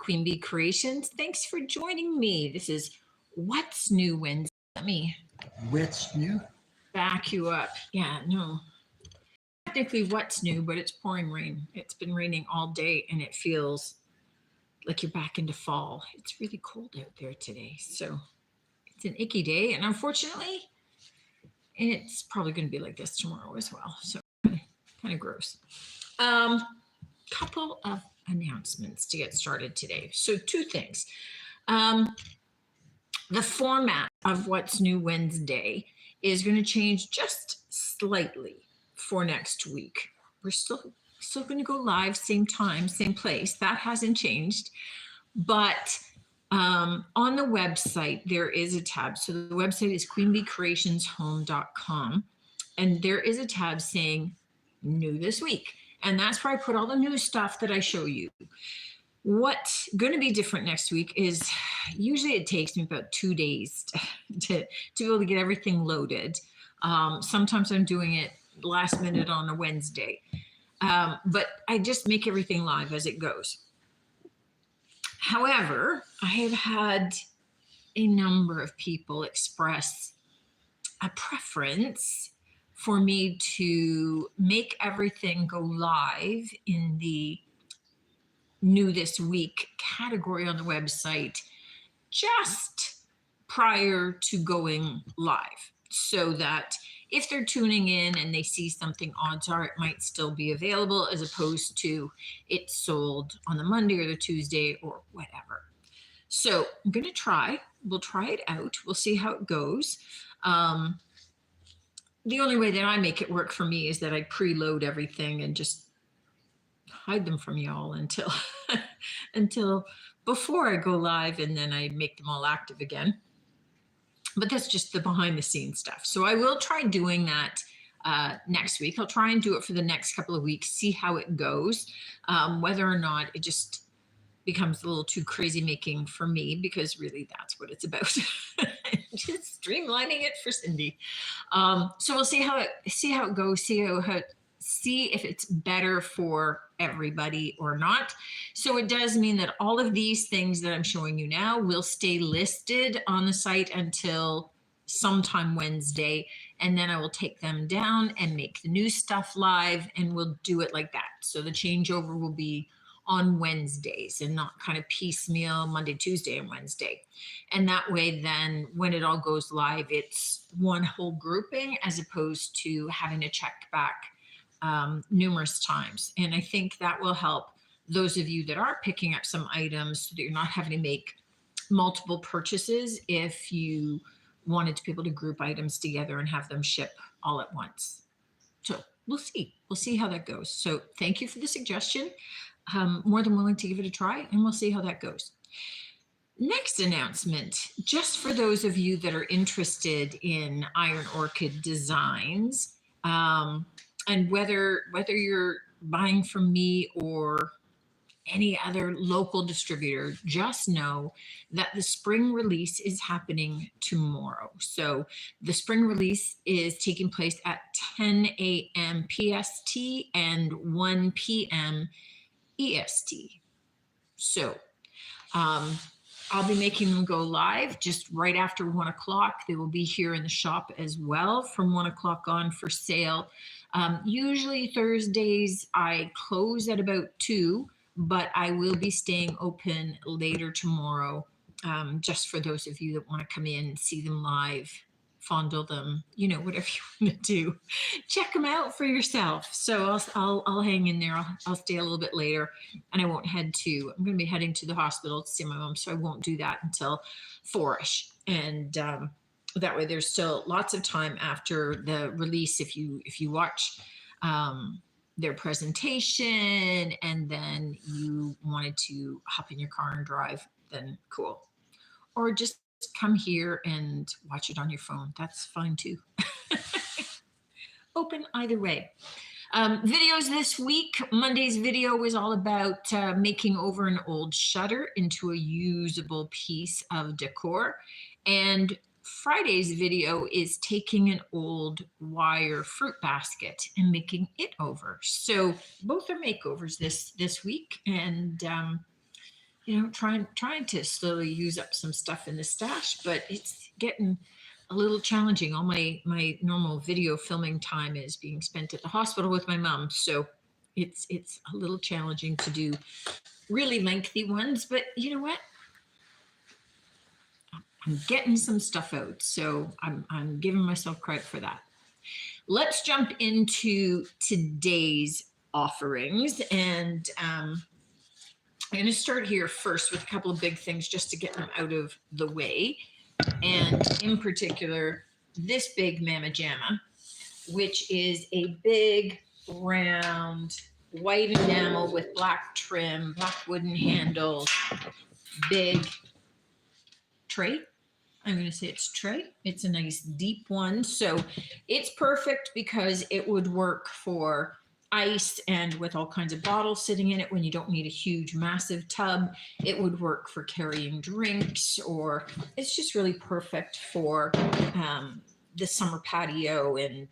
Queen Bee Creations. Thanks for joining me. This is What's New Wednesday. Let me What's new? back you up. Yeah, no. Technically, what's new, but it's pouring rain. It's been raining all day and it feels like you're back into fall. It's really cold out there today. So it's an icky day. And unfortunately, it's probably going to be like this tomorrow as well. So kind of gross. Couple of announcements to get started today. So two things. The format of What's New Wednesday is going to change just slightly for next week. We're still going to go live, same time, same place. That hasn't changed. But on the website, there is a tab. So the website is queenbeecreationshome.com. And there is a tab saying new this week. And that's where I put all the new stuff that I show you. What's going to be different next week is usually it takes me about 2 days to be able to get everything loaded. Sometimes I'm doing it last minute on a Wednesday. But I just make everything live as it goes. However, I have had a number of people express a preference for me to make everything go live in the new this week category on the website just prior to going live, so that if they're tuning in and they see something, odds are it might still be available, as opposed to it's sold on the Monday or the Tuesday or whatever. So I'm going to try. We'll try it out. We'll see how it goes. The only way that I make it work for me is that I preload everything and just hide them from y'all until until before I go live, and then I make them all active again. But that's just the behind the scenes stuff. So I will try doing that next week. I'll try and do it for the next couple of weeks, see how it goes, whether or not it just becomes a little too crazy making for me, because really that's what it's about. Just streamlining it for Cindy. So we'll see how it goes, see if it's better for everybody or not. So it does mean that all of these things that I'm showing you now will stay listed on the site until sometime Wednesday, and then I will take them down and make the new stuff live, and we'll do it like that. So the changeover will be on Wednesdays and not kind of piecemeal Monday, Tuesday, and Wednesday. And that way, then when it all goes live, it's one whole grouping as opposed to having to check back numerous times. And I think that will help those of you that are picking up some items so that you're not having to make multiple purchases if you wanted to be able to group items together and have them ship all at once. So we'll see how that goes. So thank you for the suggestion. More than willing to give it a try, and we'll see how that goes. Next announcement, just for those of you that are interested in Iron Orchid designs, and whether you're buying from me or any other local distributor, just know that the spring release is happening tomorrow. So the spring release is taking place at 10 a.m. PST and 1 p.m. EST. So I'll be making them go live just right after 1 o'clock. They will be here in the shop as well from 1 o'clock on for sale. Usually Thursdays I close at about 2, but I will be staying open later tomorrow, just for those of you that want to come in, see them live, fondle them, whatever you want to do. Check them out for yourself. So I'll hang in there. I'll stay a little bit later, and I won't I'm going to be heading to the hospital to see my mom, so I won't do that until 4ish. And that way there's still lots of time after the release. If you watch their presentation and then you wanted to hop in your car and drive, then cool. Or just come here and watch it on your phone. That's fine too. Open either way. Videos this week. Monday's video was all about making over an old shutter into a usable piece of decor. And Friday's video is taking an old wire fruit basket and making it over. So both are makeovers this week. And trying to slowly use up some stuff in the stash, but it's getting a little challenging. All my normal video filming time is being spent at the hospital with my mom, so it's a little challenging to do really lengthy ones. But you know what? I'm getting some stuff out, so I'm giving myself credit for that. Let's jump into today's offerings, and I'm going to start here first with a couple of big things just to get them out of the way. And in particular, this big Mama Jamma, which is a big round white enamel with black trim, black wooden handles, big tray. I'm going to say it's tray. It's a nice deep one. So it's perfect because it would work for ice and with all kinds of bottles sitting in it when you don't need a huge, massive tub. It would work for carrying drinks, or it's just really perfect for the summer patio and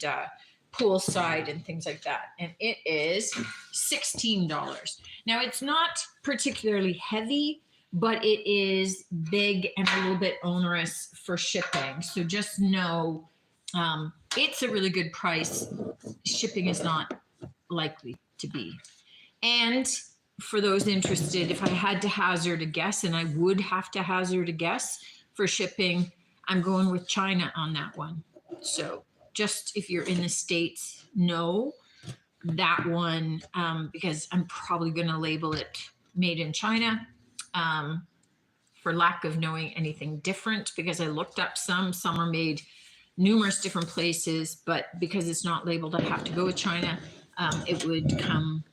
poolside and things like that. And it is $16. Now, it's not particularly heavy, but it is big and a little bit onerous for shipping. So just know it's a really good price. Shipping is not likely to be. And for those interested, if I had to hazard a guess, and I would have to hazard a guess for shipping, I'm going with China on that one. So just if you're in the States, know that one, because I'm probably going to label it made in China. For lack of knowing anything different, because I looked up some are made numerous different places, but because it's not labeled, I have to go with China. It would come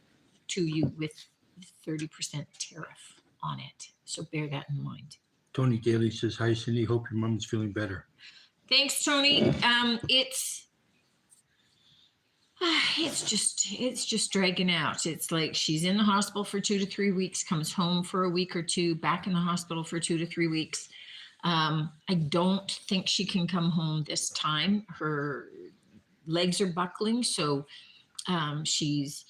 to you with 30% tariff on it. So bear that in mind. Tony Daly says, hi, Cindy. Hope your mom's feeling better. Thanks, Tony. It's just dragging out. It's like she's in the hospital for 2 to 3 weeks, comes home for a week or two, back in the hospital for 2 to 3 weeks. I don't think she can come home this time. Her legs are buckling, so she's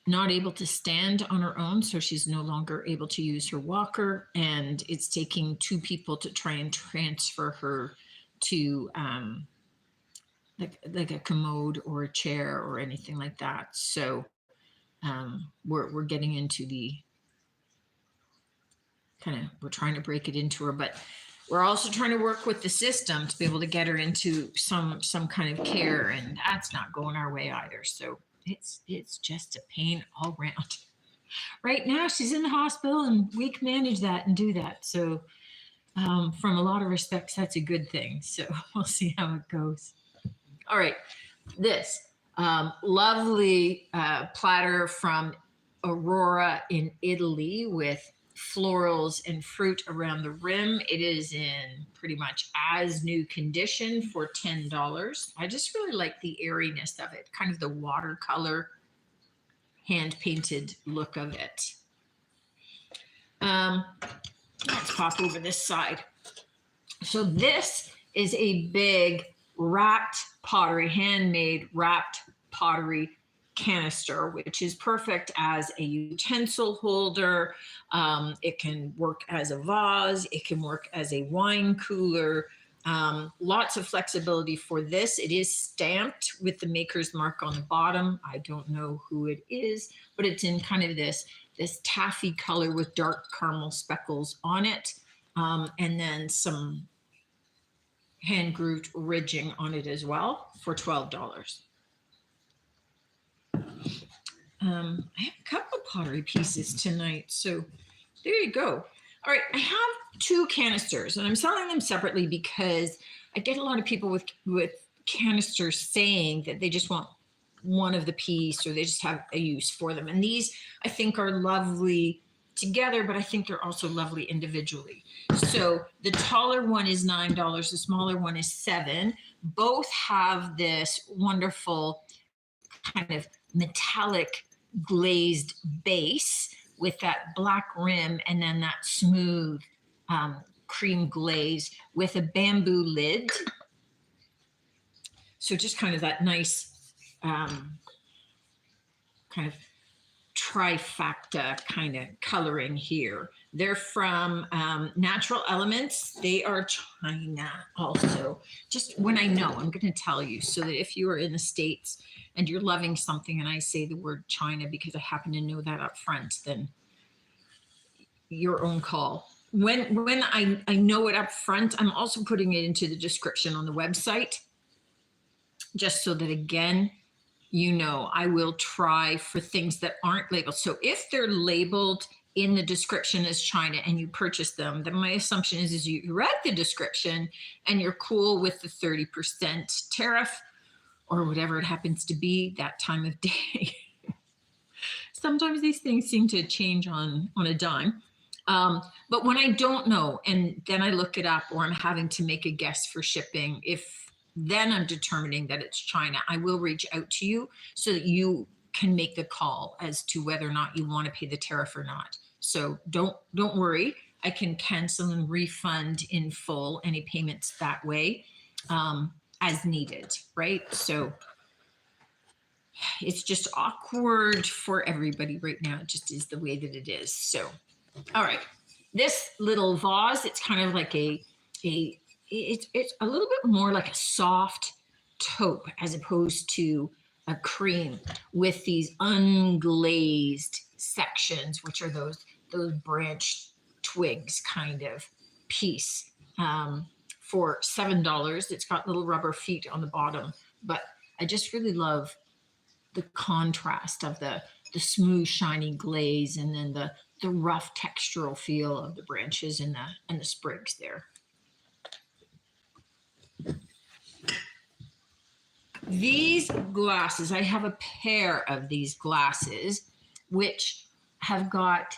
not able to stand on her own, so she's no longer able to use her walker, and it's taking 2 people to try and transfer her to like a commode or a chair or anything like that. So we're getting into the we're trying to break it into her, but we're also trying to work with the system to be able to get her into some kind of care, and that's not going our way either. So it's just a pain all around. Right now she's in the hospital and we can manage that and do that. So from a lot of respects, that's a good thing. So we'll see how it goes. All right, this lovely platter from Aurora in Italy with florals and fruit around the rim. It is in pretty much as new condition for $10. I just really like the airiness of it, kind of the watercolor hand-painted look of it. Let's pop over this side. So this is a big wrapped pottery, handmade wrapped pottery canister, which is perfect as a utensil holder. It can work as a vase. It can work as a wine cooler. Lots of flexibility for this. It is stamped with the maker's mark on the bottom. I don't know who it is, but it's in kind of this taffy color with dark caramel speckles on it. And then some hand grooved ridging on it as well for $12. I have a couple of pottery pieces tonight, so there you go. All right, I have 2 canisters, and I'm selling them separately because I get a lot of people with canisters saying that they just want one of the piece, or they just have a use for them. And these, I think, are lovely together, but I think they're also lovely individually. So the taller one is $9, the smaller one is $7. Both have this wonderful kind of metallic glazed base with that black rim, and then that smooth cream glaze with a bamboo lid. So just kind of that nice kind of trifecta kind of coloring here. They're from Natural Elements. They are China also. Just when I know, I'm going to tell you so that if you are in the States and you're loving something and I say the word China because I happen to know that up front, then your own call. When I know it up front, I'm also putting it into the description on the website, just so that again, you know, I will try for things that aren't labeled. So if they're labeled in the description as China and you purchase them, then my assumption is you read the description and you're cool with the 30% tariff or whatever it happens to be that time of day. Sometimes these things seem to change on a dime. But when I don't know, and then I look it up or I'm having to make a guess for shipping, if then I'm determining that it's China, I will reach out to you so that you can make the call as to whether or not you want to pay the tariff or not. So don't worry. I can cancel and refund in full any payments that way as needed, right? So it's just awkward for everybody right now. It just is the way that it is. So, all right, this little vase, it's kind of like it's a little bit more like a soft taupe as opposed to a cream with these unglazed sections, which are those branched twigs kind of piece for $7. It's got little rubber feet on the bottom, but I just really love the contrast of the smooth, shiny glaze and then the rough textural feel of the branches and the sprigs there. These glasses, I have a pair of these glasses, which have got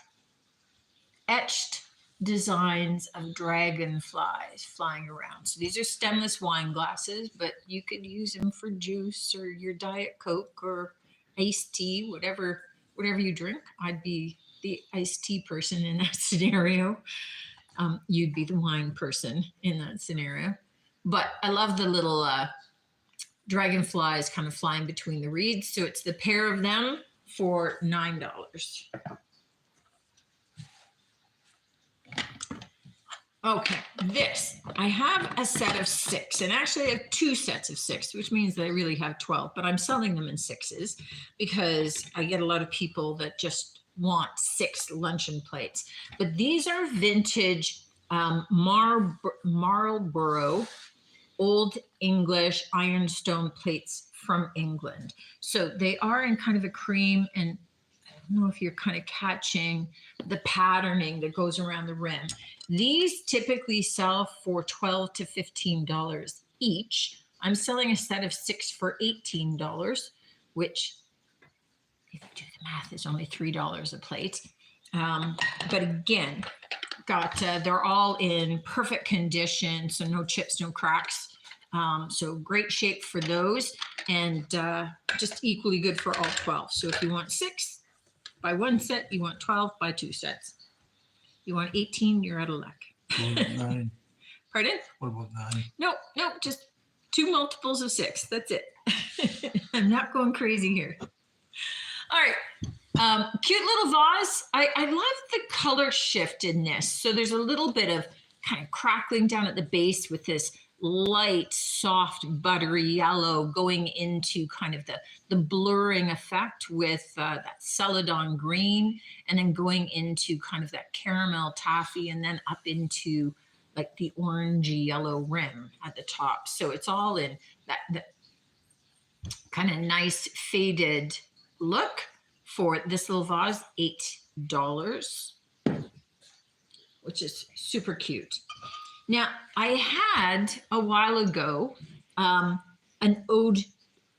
etched designs of dragonflies flying around. So these are stemless wine glasses, but you could use them for juice or your Diet Coke or iced tea, whatever you drink. I'd be the iced tea person in that scenario. You'd be the wine person in that scenario. But I love the little dragonflies kind of flying between the reeds. So it's the pair of them for $9. Okay, this, I have a set of 6, and actually I have 2 sets of 6, which means that I really have 12, but I'm selling them in 6s because I get a lot of people that just want 6 luncheon plates. But these are vintage Marlborough Old English ironstone plates from England. So they are in kind of a cream, and I don't know if you're kind of catching the patterning that goes around the rim. These typically sell for $12 to $15 each. I'm selling a set of 6 for $18, which, if you do the math, is only $3 a plate. But again, they're all in perfect condition, so no chips, no cracks. So great shape for those, and just equally good for all 12. So if you want 6, buy 1 set. You want 12, buy 2 sets. You want 18, you're out of luck. What about 9? Pardon? What about 9? No, just 2 multiples of 6. That's it. I'm not going crazy here. All right. Cute little vase. I love the color shift in this. So there's a little bit of kind of crackling down at the base with this light, soft, buttery yellow going into kind of the blurring effect with that celadon green, and then going into kind of that caramel taffy, and then up into like the orangey yellow rim at the top. So it's all in that kind of nice faded look for this little vase, $8, which is super cute. Now, I had a while ago an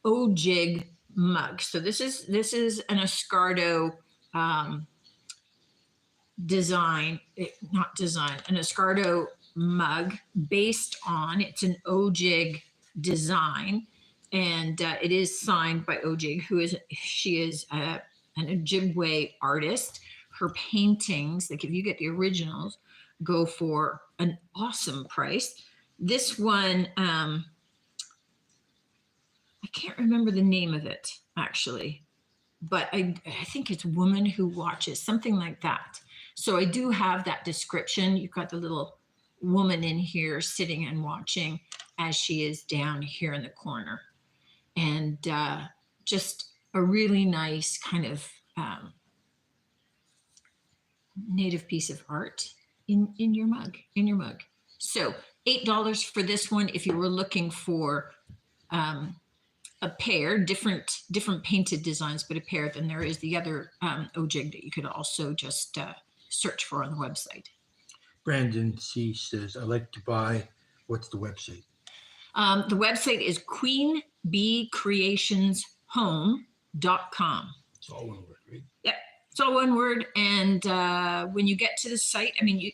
Ojig mug. So this is an Escardo an Escardo mug based on, it's an Ojig design, and it is signed by Ojig, she is an Ojibwe artist. Her paintings, like if you get the originals, go for an awesome price. This one, I can't remember the name of it actually, but I think it's Woman Who Watches, something like that. So I do have that description. You've got the little woman in here sitting and watching as she is down here in the corner. And just a really nice kind of native piece of art in your mug, So $8 for this one. If you were looking for a pair, different painted designs, but a pair, then there is the other ojig that you could also just search for on the website. Brandon C says, I like to buy. What's the website? The website is queenbeecreationshome.com. It's all one word, right? Yep, it's all one word. And when you get to the site, I mean,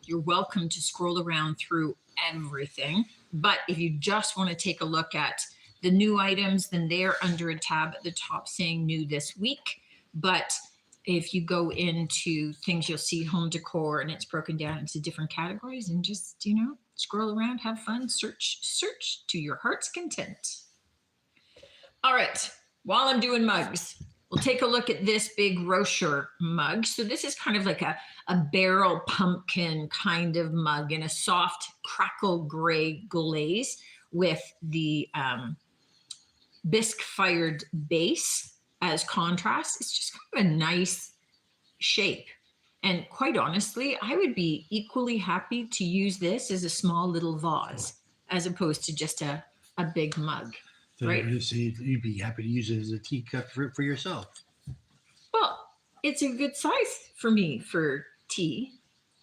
you're welcome to scroll around through everything. But if you just want to take a look at the new items, then they're under a tab at the top saying new this week. But if you go into things, you'll see home decor, and it's broken down into different categories, and just, you know, scroll around, have fun, search to your heart's content. All right, while I'm doing mugs, we'll take a look at this big Rocher mug. So this is kind of like a barrel pumpkin kind of mug in a soft crackle gray glaze with the bisque fired base as contrast. It's just kind of a nice shape. And quite honestly, I would be equally happy to use this as a small little vase as opposed to just a big mug. So Right. you'd be happy to use it as a teacup for yourself. Well, it's a good size for me for tea.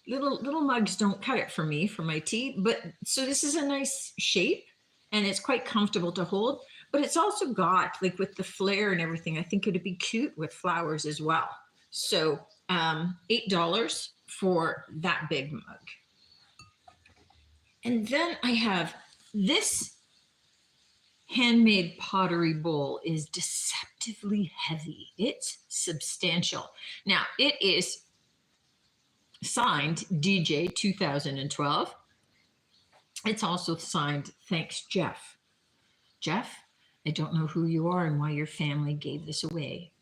Little mugs don't cut it for me for my tea, but so this is a nice shape and it's quite comfortable to hold, but it's also got, like, with the flare and everything, I think it'd be cute with flowers as well. So $8 for that big mug. And then I have this handmade pottery bowl is deceptively heavy. It's substantial. Now, it is signed DJ 2012. It's also signed Thanks Jeff. Jeff, I don't know who you are and why your family gave this away,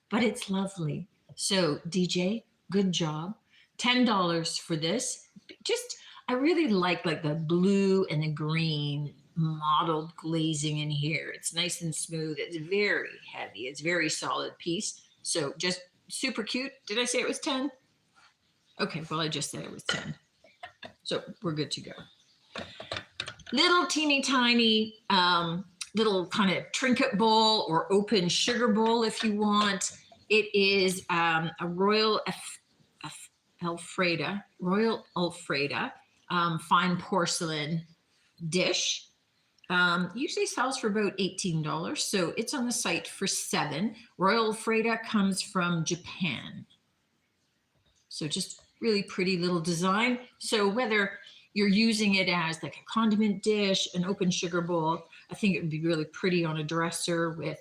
but it's lovely. So DJ, good job. $10 for this. Just, I really like the blue and the green mottled glazing in here. It's nice and smooth. It's very heavy. It's very solid piece. So just super cute. Did I say it was 10? Okay, well, I just said it was 10. So we're good to go. Little teeny tiny little kind of trinket bowl or open sugar bowl if you want. It is a Royal Alfreda fine porcelain dish. Usually sells for about $18, so it's on the site for $7. Royal Alfreda comes from Japan. So just really pretty little design. So whether you're using it as like a condiment dish, an open sugar bowl, I think it would be really pretty on a dresser with,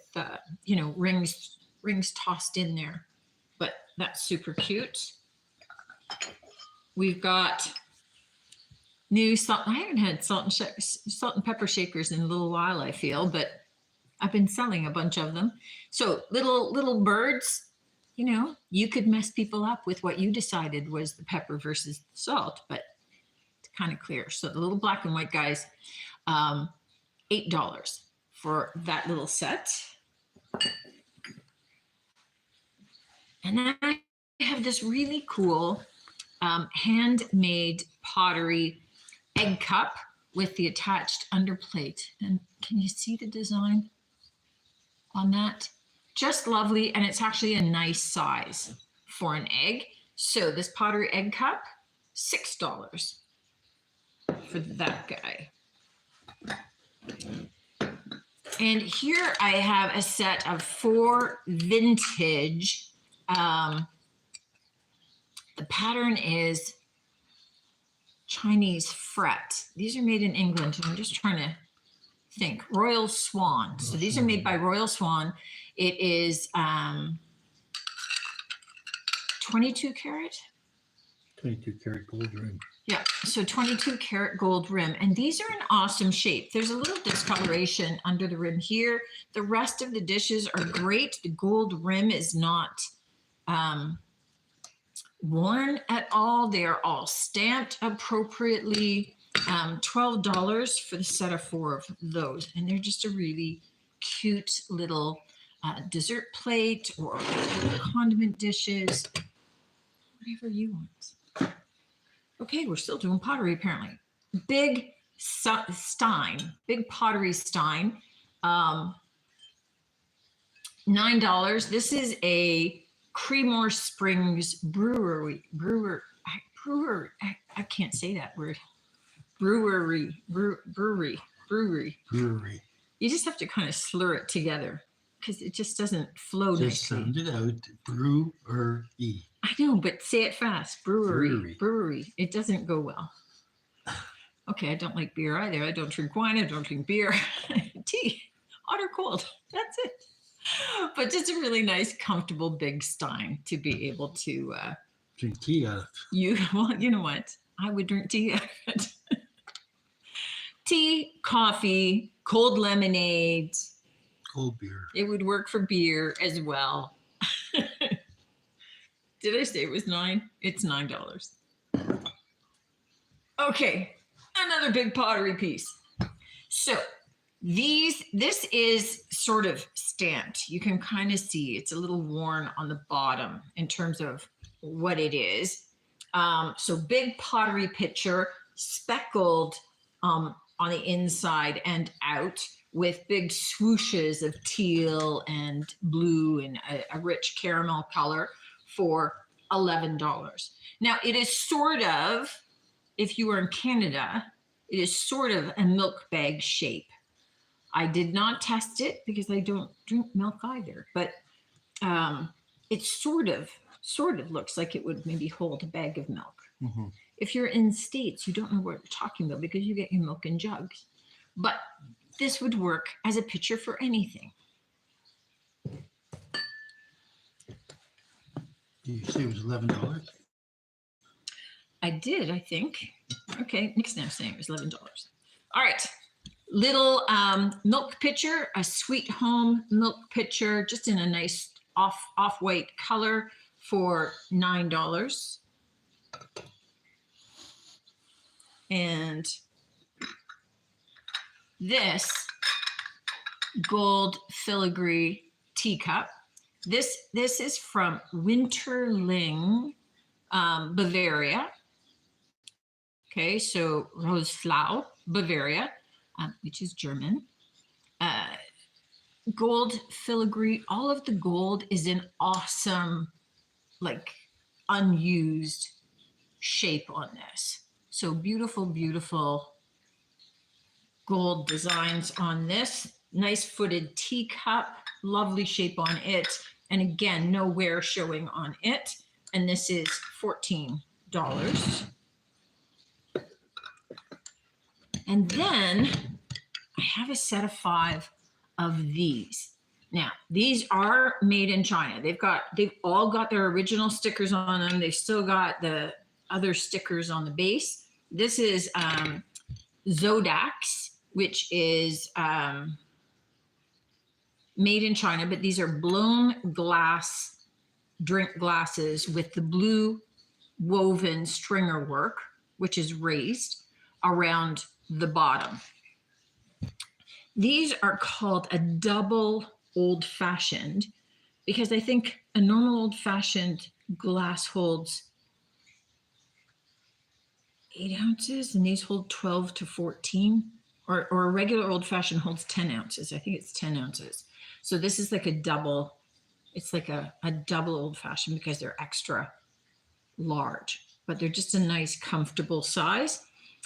rings tossed in there. But that's super cute. We've got new salt. I haven't had salt and pepper shakers in a little while, I feel, but I've been selling a bunch of them. So little birds, you could mess people up with what you decided was the pepper versus the salt, but it's kind of clear. So the little black and white guys, $8 for that little set. And then I have this really cool handmade pottery egg cup with the attached underplate. And can you see the design on that? Just lovely. And it's actually a nice size for an egg. So this pottery egg cup, $6 for that guy. And here I have a set of 4 vintage. The pattern is Chinese fret. These are made in England. I'm just trying to think. Royal Swan. So these are made by Royal Swan. It is 22 karat. 22 karat gold rim. Yeah, so 22 karat gold rim. And these are an awesome shape. There's a little discoloration under the rim here. The rest of the dishes are great. The gold rim is not worn at all. They are all stamped appropriately. $12 for the set of 4 of those. And they're just a really cute little dessert plate or little condiment dishes, whatever you want. Okay, we're still doing pottery apparently. Big stein, big pottery stein. $9. This is a Creemore Springs brewery. I can't say that word. Brewery. You just have to kind of slur it together because it just doesn't flow Just nicely. sound it out. Brewery. I know, but say it fast. Brewery. It doesn't go well. Okay, I don't like beer either. I don't drink wine. I don't drink beer. Tea, hot or cold. That's it. But just a really nice, comfortable big stein to be able to Drink tea out of. well, you know what? I would drink tea out of it. Tea, coffee, cold lemonade. Cold beer. It would work for beer as well. Did I say it was 9? It's $9. Okay, another big pottery piece. So this is sort of stamped. You can kind of see it's a little worn on the bottom in terms of what it is. So big pottery pitcher, speckled on the inside and out with big swooshes of teal and blue and a rich caramel color for $11. Now it is sort of, if you were in Canada, it is sort of a milk bag shape. I did not test it because I don't drink milk either, but it sort of looks like it would maybe hold a bag of milk. Mm-hmm. If you're in States, you don't know what we're talking about because you get your milk in jugs. But this would work as a pitcher for anything. Did you say it was $11? I did, I think. Okay, Nick's now saying it was $11. All right, little milk pitcher, a Sweet Home milk pitcher, just in a nice off-white color for $9. And this gold filigree teacup. This is from Winterling, Bavaria. Okay, so Roslau, Bavaria, which is German. Gold filigree. All of the gold is in awesome, like unused shape on this. So beautiful, beautiful gold designs on this. Nice footed teacup, lovely shape on it. And again, no wear showing on it. And this is $14. And then I have a set of 5 of these. Now, these are made in China. They've all got their original stickers on them. They've still got the other stickers on the base. This is Zodax, which is made in China, but these are blown glass drink glasses with the blue woven stringer work, which is raised around the bottom. These are called a double old-fashioned because I think a normal old-fashioned glass holds 8 ounces and these hold 12 to 14, or a regular old-fashioned holds 10 ounces. I think it's 10 ounces. So this is like a double, it's like a double old-fashioned because they're extra large, but they're just a nice, comfortable size.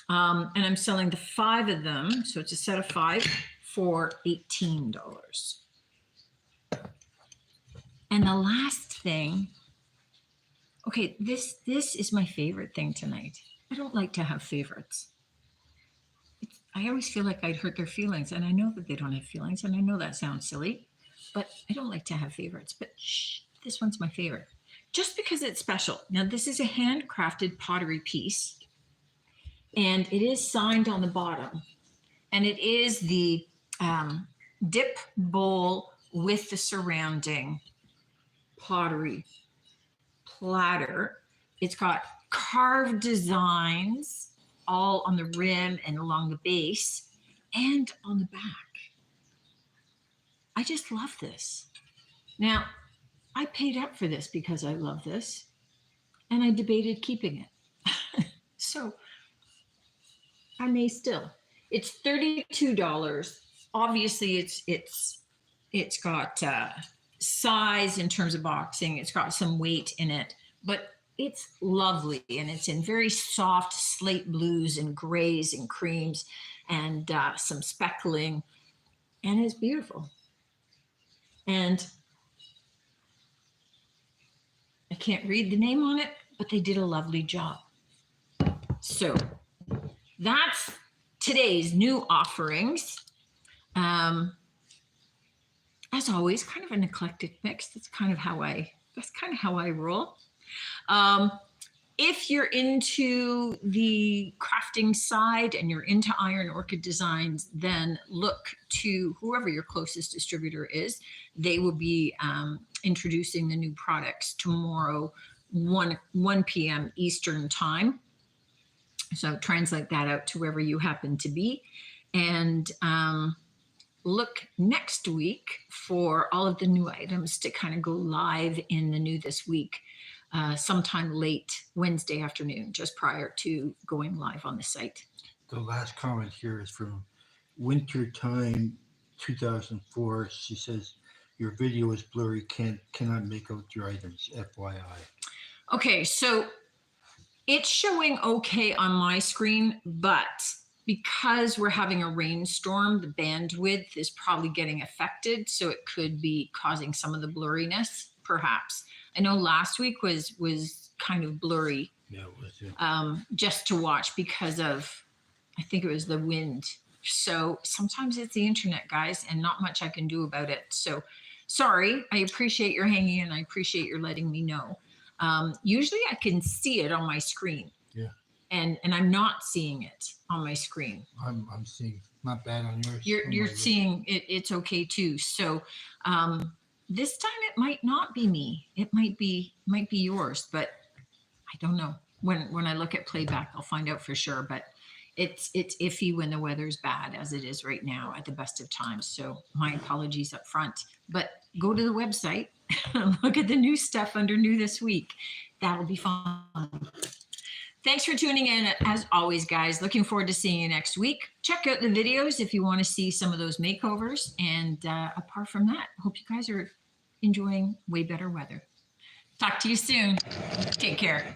And I'm selling the 5 of them. So it's a set of 5 for $18. And the last thing, okay, this is my favorite thing tonight. I don't like to have favorites. I always feel like I'd hurt their feelings, and I know that they don't have feelings, and I know that sounds silly, but I don't like to have favorites. But shh, this one's my favorite, just because it's special. Now, this is a handcrafted pottery piece, and it is signed on the bottom, and it is the dip bowl with the surrounding pottery platter. It's got carved designs all on the rim and along the base and on the back. I just love this. Now, I paid up for this because I love this, and I debated keeping it. So I may still. It's $32. Obviously, it's got size in terms of boxing. It's got some weight in it, but it's lovely, and it's in very soft slate blues and grays and creams and some speckling, and it's beautiful. And I can't read the name on it, but they did a lovely job. So that's today's new offerings. As always, kind of an eclectic mix. That's kind of how I roll. If you're into the crafting side and you're into Iron Orchid Designs, then look to whoever your closest distributor is. They will be introducing the new products tomorrow, 1 p.m. Eastern time. So translate that out to wherever you happen to be. And look next week for all of the new items to kind of go live in the new this week, sometime late Wednesday afternoon, just prior to going live on the site. The last comment here is from Wintertime 2004. She says, your video is blurry, cannot make out your items, FYI. Okay, so it's showing okay on my screen, but because we're having a rainstorm, the bandwidth is probably getting affected. So it could be causing some of the blurriness, perhaps. I know last week was kind of blurry. Yeah, it was. Just to watch because of, I think it was the wind. So sometimes it's the internet, guys, and not much I can do about it. So sorry, I appreciate your hanging and I appreciate your letting me know. Usually I can see it on my screen. Yeah. And I'm not seeing it on my screen. I'm seeing not bad on yours. You're seeing it. It's okay too. So this time it might not be me. It might be yours, but I don't know. When I look at playback, I'll find out for sure. But it's iffy when the weather's bad, as it is right now at the best of times. So my apologies up front. But go to the website, look at the new stuff under new this week. That'll be fun. Thanks for tuning in. As always, guys, looking forward to seeing you next week. Check out the videos if you want to see some of those makeovers. And apart from that, hope you guys are enjoying way better weather. Talk to you soon. Take care.